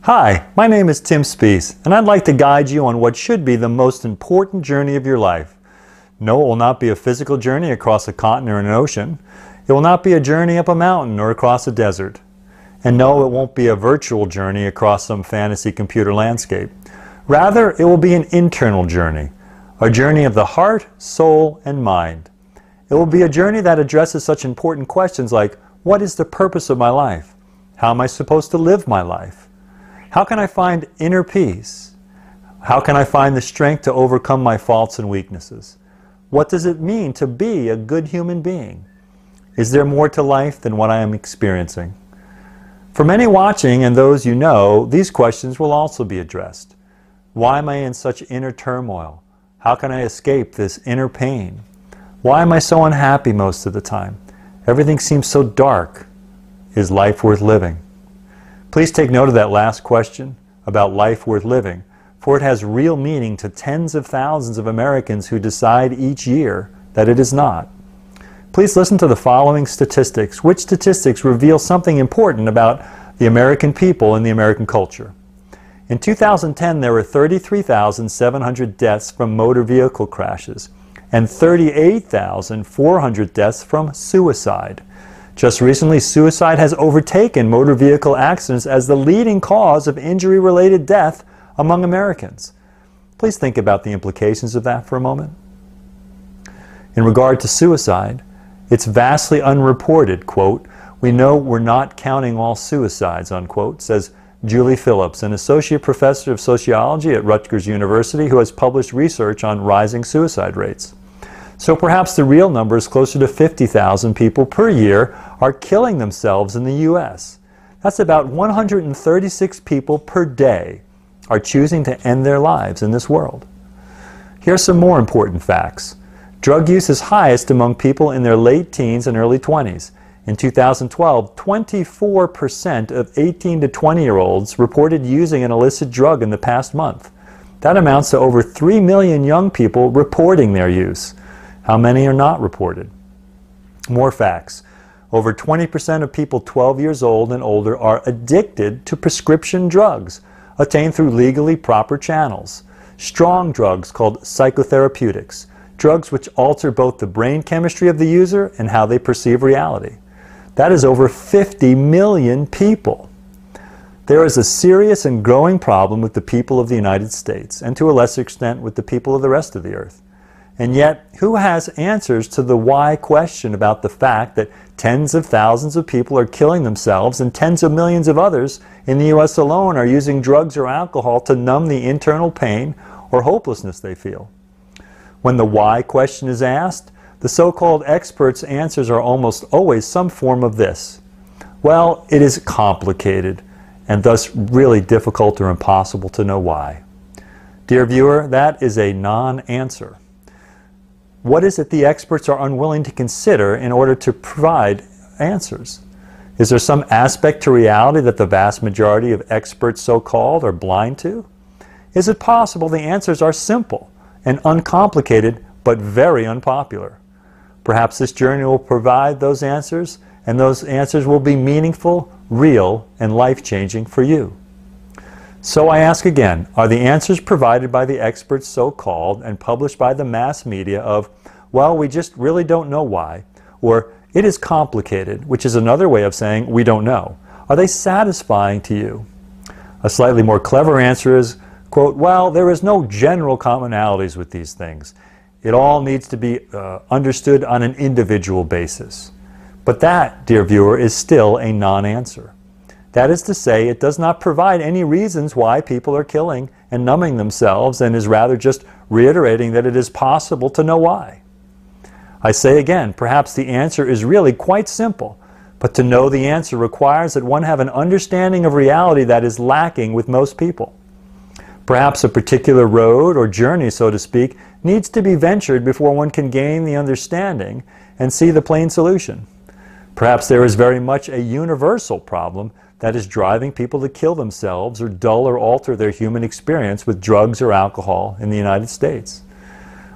Hi, my name is Tim Spies, and I'd like to guide you on what should be the most important journey of your life. No, it will not be a physical journey across a continent or an ocean. It will not be a journey up a mountain or across a desert. And no, it won't be a virtual journey across some fantasy computer landscape. Rather, it will be an internal journey, a journey of the heart, soul, and mind. It will be a journey that addresses such important questions like, what is the purpose of my life? How am I supposed to live my life? How can I find inner peace? How can I find the strength to overcome my faults and weaknesses? What does it mean to be a good human being? Is there more to life than what I am experiencing? For many watching and those you know, these questions will also be addressed. Why am I in such inner turmoil? How can I escape this inner pain? Why am I so unhappy most of the time? Everything seems so dark. Is life worth living? Please take note of that last question about life worth living, for it has real meaning to tens of thousands of Americans who decide each year that it is not. Please listen to the following statistics, which statistics reveal something important about the American people and the American culture. In 2010, there were 33,700 deaths from motor vehicle crashes and 38,400 deaths from suicide. Just recently, suicide has overtaken motor vehicle accidents as the leading cause of injury-related death among Americans. Please think about the implications of that for a moment. In regard to suicide, it's vastly unreported, quote, "We know we're not counting all suicides," unquote, says Julie Phillips, an associate professor of sociology at Rutgers University who has published research on rising suicide rates. So perhaps the real number is closer to 50,000 people per year are killing themselves in the U.S. That's about 136 people per day are choosing to end their lives in this world. Here are some more important facts. Drug use is highest among people in their late teens and early 20s. In 2012, 24% of 18 to 20-year-olds reported using an illicit drug in the past month. That amounts to over 3 million young people reporting their use. How many are not reported? More facts. Over 20% of people 12 years old and older are addicted to prescription drugs obtained through legally proper channels. Strong drugs called psychotherapeutics, drugs which alter both the brain chemistry of the user and how they perceive reality. That is over 50 million people. There is a serious and growing problem with the people of the United States, and to a lesser extent with the people of the rest of the earth. And yet, who has answers to the why question about the fact that tens of thousands of people are killing themselves and tens of millions of others in the U.S. alone are using drugs or alcohol to numb the internal pain or hopelessness they feel? When the why question is asked, the so-called experts' answers are almost always some form of this. Well, it is complicated and thus really difficult or impossible to know why. Dear viewer, that is a non-answer. What is it the experts are unwilling to consider in order to provide answers? Is there some aspect to reality that the vast majority of experts, so-called, are blind to? Is it possible the answers are simple and uncomplicated but very unpopular? Perhaps this journey will provide those answers, and those answers will be meaningful, real, and life-changing for you. So I ask again, are the answers provided by the experts, so-called, and published by the mass media of, well, we just really don't know why, or it is complicated, which is another way of saying we don't know, are they satisfying to you? A slightly more clever answer is, quote, well, there is no general commonalities with these things. It all needs to be understood on an individual basis. But that, dear viewer, is still a non-answer. That is to say, it does not provide any reasons why people are killing and numbing themselves, and is rather just reiterating that it is possible to know why. I say again, perhaps the answer is really quite simple, but to know the answer requires that one have an understanding of reality that is lacking with most people. Perhaps a particular road or journey, so to speak, needs to be ventured before one can gain the understanding and see the plain solution. Perhaps there is very much a universal problem that is driving people to kill themselves or dull or alter their human experience with drugs or alcohol in the United States.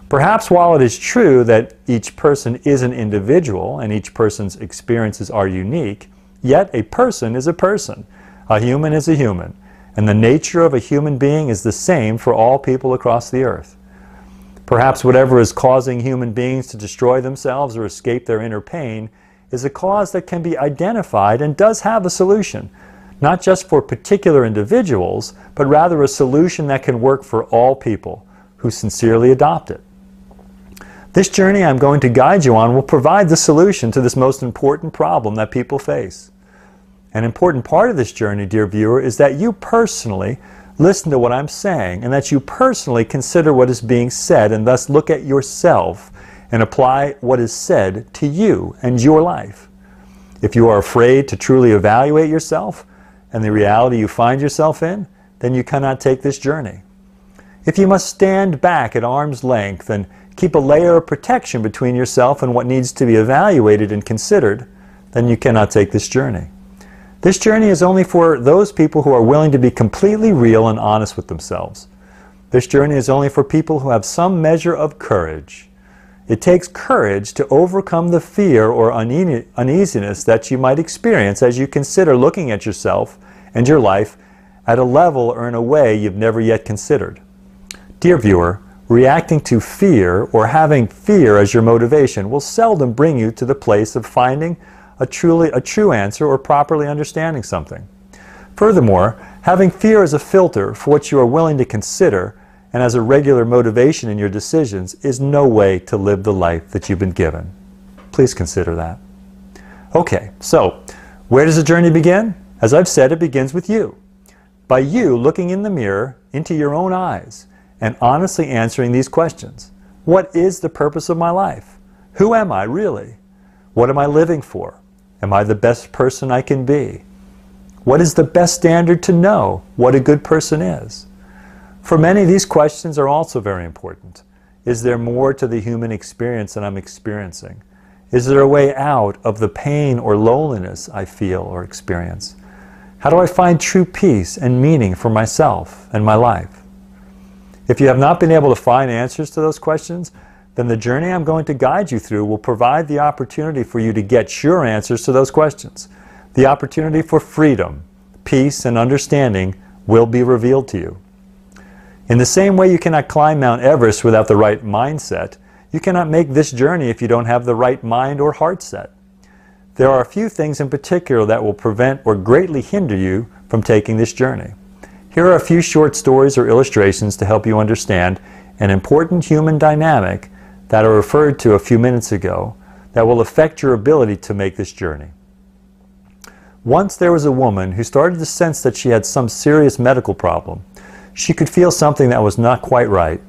Perhaps while it is true that each person is an individual and each person's experiences are unique, yet a person is a person. A human is a human. and the nature of a human being is the same for all people across the earth. Perhaps whatever is causing human beings to destroy themselves or escape their inner pain is a cause that can be identified and does have a solution, not just for particular individuals, but rather a solution that can work for all people who sincerely adopt it. This journey I'm going to guide you on will provide the solution to this most important problem that people face. An important part of this journey, dear viewer, is that you personally listen to what I'm saying and that you personally consider what is being said and thus look at yourself and apply what is said to you and your life. If you are afraid to truly evaluate yourself and the reality you find yourself in, then you cannot take this journey. If you must stand back at arm's length and keep a layer of protection between yourself and what needs to be evaluated and considered, then you cannot take this journey. This journey is only for those people who are willing to be completely real and honest with themselves. This journey is only for people who have some measure of courage. It takes courage to overcome the fear or uneasiness that you might experience as you consider looking at yourself and your life at a level or in a way you've never yet considered. Dear viewer, reacting to fear or having fear as your motivation will seldom bring you to the place of finding a true answer or properly understanding something. Furthermore, having fear as a filter for what you are willing to consider and as a regular motivation in your decisions is no way to live the life that you've been given. Please consider that. Okay, so where does the journey begin? As I've said, it begins with you. By you looking in the mirror into your own eyes and honestly answering these questions. What is the purpose of my life? Who am I really? What am I living for? Am I the best person I can be? What is the best standard to know what a good person is? For many, these questions are also very important. Is there more to the human experience than I'm experiencing? Is there a way out of the pain or loneliness I feel or experience? How do I find true peace and meaning for myself and my life? If you have not been able to find answers to those questions, then the journey I'm going to guide you through will provide the opportunity for you to get sure answers to those questions. The opportunity for freedom, peace, and understanding will be revealed to you. In the same way you cannot climb Mount Everest without the right mindset, you cannot make this journey if you don't have the right mind or heart set. There are a few things in particular that will prevent or greatly hinder you from taking this journey. Here are a few short stories or illustrations to help you understand an important human dynamic that I referred to a few minutes ago that will affect your ability to make this journey. Once there was a woman who started to sense that she had some serious medical problem. She could feel something that was not quite right.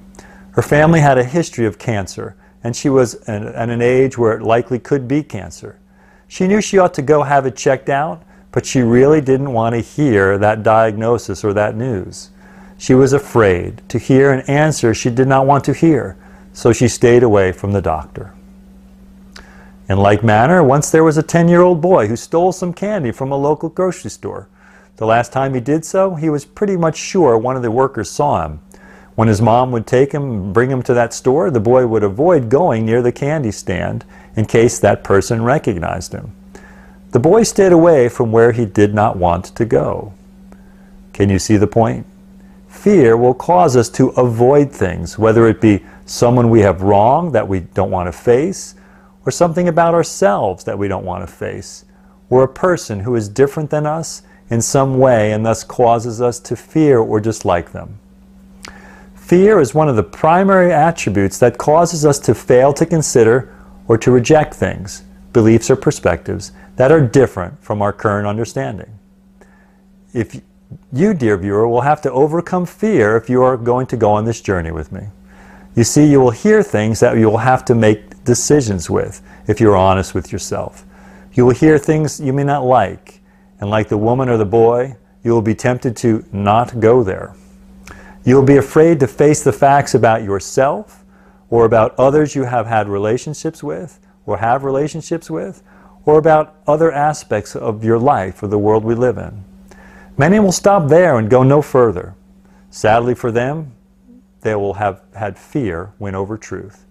Her family had a history of cancer, and she was at an age where it likely could be cancer. She knew she ought to go have it checked out, but she really didn't want to hear that diagnosis or that news. She was afraid to hear an answer she did not want to hear, so she stayed away from the doctor. In like manner, once there was a 10-year-old boy who stole some candy from a local grocery store. The last time he did so, he was pretty much sure one of the workers saw him. When his mom would take him and bring him to that store, the boy would avoid going near the candy stand in case that person recognized him. The boy stayed away from where he did not want to go. Can you see the point? Fear will cause us to avoid things, whether it be someone we have wronged that we don't want to face, or something about ourselves that we don't want to face, or a person who is different than us in some way and thus causes us to fear or dislike them. Fear is one of the primary attributes that causes us to fail to consider or to reject things, beliefs or perspectives that are different from our current understanding. If you, dear viewer, will have to overcome fear if you are going to go on this journey with me. You see, you will hear things that you will have to make decisions with if you're honest with yourself. You will hear things you may not like, and like the woman or the boy, you will be tempted to not go there. You will be afraid to face the facts about yourself or about others you have had relationships with or have relationships with, or about other aspects of your life or the world we live in. Many will stop there and go no further. Sadly for them, they will have had fear win over truth.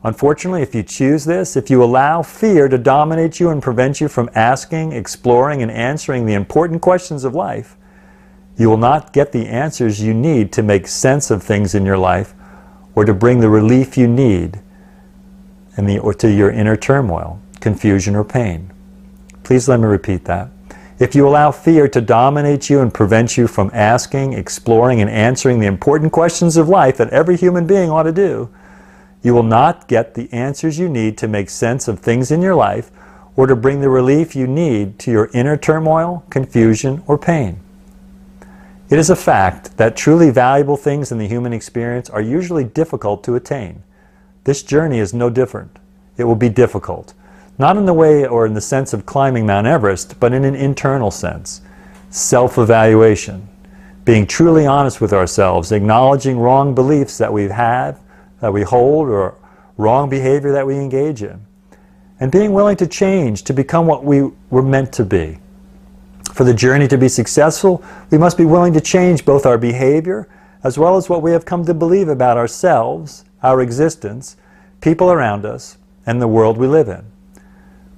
Unfortunately, if you choose this, if you allow fear to dominate you and prevent you from asking, exploring, and answering the important questions of life, You will not get the answers you need to make sense of things in your life or to bring the relief you need or to your inner turmoil, confusion, or pain. Please let me repeat that. If you allow fear to dominate you and prevent you from asking, exploring, and answering the important questions of life that every human being ought to do, you will not get the answers you need to make sense of things in your life or to bring the relief you need to your inner turmoil, confusion, or pain. It is a fact that truly valuable things in the human experience are usually difficult to attain. This journey is no different. It will be difficult. Not in the way or in the sense of climbing Mount Everest, but in an internal sense. Self-evaluation. Being truly honest with ourselves, acknowledging wrong beliefs that we have, that we hold, or wrong behavior that we engage in. And being willing to change to become what we were meant to be. For the journey to be successful, we must be willing to change both our behavior as well as what we have come to believe about ourselves, our existence, people around us, and the world we live in.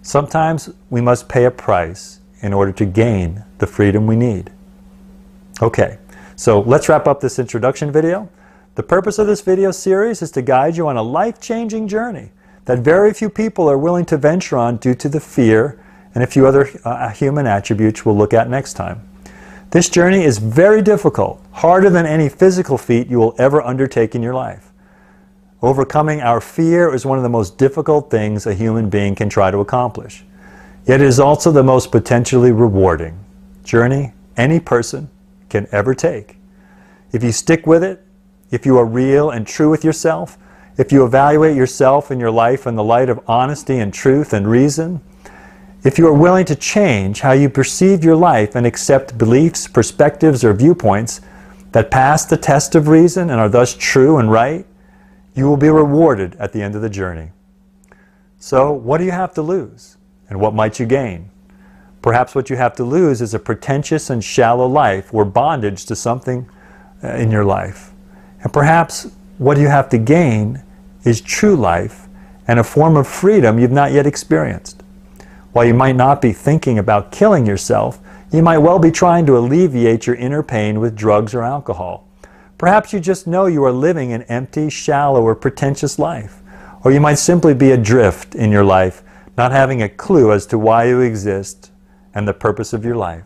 Sometimes we must pay a price in order to gain the freedom we need. Okay, so let's wrap up this introduction video. The purpose of this video series is to guide you on a life-changing journey that very few people are willing to venture on due to the fear and a few other human attributes we'll look at next time. This journey is very difficult, harder than any physical feat you will ever undertake in your life. Overcoming our fear is one of the most difficult things a human being can try to accomplish. Yet it is also the most potentially rewarding journey any person can ever take. If you stick with it, if you are real and true with yourself, if you evaluate yourself and your life in the light of honesty and truth and reason, if you are willing to change how you perceive your life and accept beliefs, perspectives, or viewpoints that pass the test of reason and are thus true and right, you will be rewarded at the end of the journey. So, what do you have to lose? And what might you gain? Perhaps what you have to lose is a pretentious and shallow life or bondage to something in your life. And perhaps what you have to gain is true life and a form of freedom you've not yet experienced. While you might not be thinking about killing yourself, you might well be trying to alleviate your inner pain with drugs or alcohol. Perhaps you just know you are living an empty, shallow, or pretentious life. Or you might simply be adrift in your life, not having a clue as to why you exist and the purpose of your life.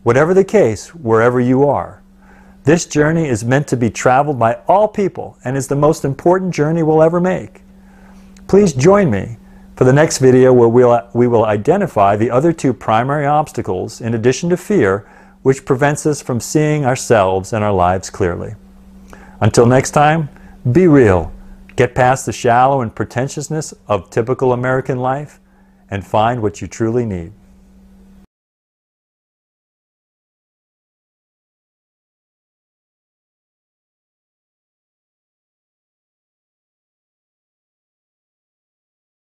Whatever the case, wherever you are, this journey is meant to be traveled by all people and is the most important journey we'll ever make. Please join me for the next video where we will identify the other two primary obstacles, in addition to fear, which prevents us from seeing ourselves and our lives clearly. Until next time, be real, get past the shallow and pretentiousness of typical American life, and find what you truly need.